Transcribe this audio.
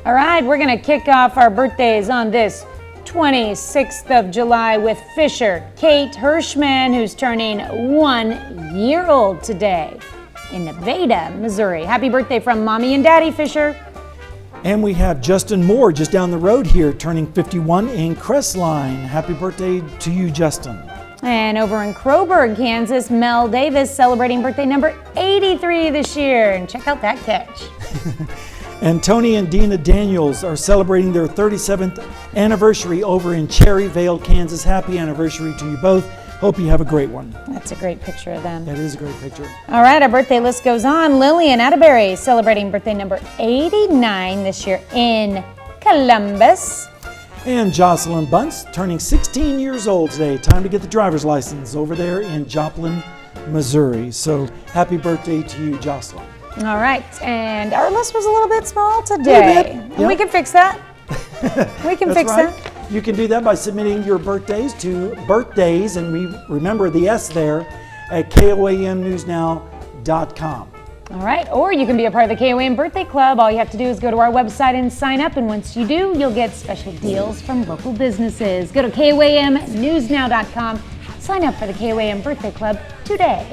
All right, we're going to kick off our birthdays on this 26th of July with Fisher Kate Hirschman, who's turning 1 year old today in Nevada, Missouri. Happy birthday from Mommy and Daddy Fisher. And we have Justin Moore just down the road here, turning 51 in Crestline. Happy birthday to you, Justin. And over in Crowburg, Kansas, Mel Davis celebrating birthday number 83 this year. And check out that catch. And Tony and Dina Daniels are celebrating their 37th anniversary over in Cherryvale, Kansas. Happy anniversary to you both. Hope you have a great one. That's a great picture of them. That is a great picture. All right, our birthday list goes on. Lillian Atterbury celebrating birthday number 89 this year in Columbus. And Jocelyn Bunce turning 16 years old today. Time to get the driver's license over there in Joplin, Missouri. So happy birthday to you, Jocelyn. All right, and our list was a little bit small today. Yep. We can fix that. We can fix right. that. You can do that by submitting your birthdays to birthdays, and remember the S there, at KOAMNewsNow.com. All right, or you can be a part of the KOAM Birthday Club. All you have to do is go to our website and sign up, and once you do, you'll get special deals from local businesses. Go to KOAMNewsNow.com. Sign up for the KOAM Birthday Club today.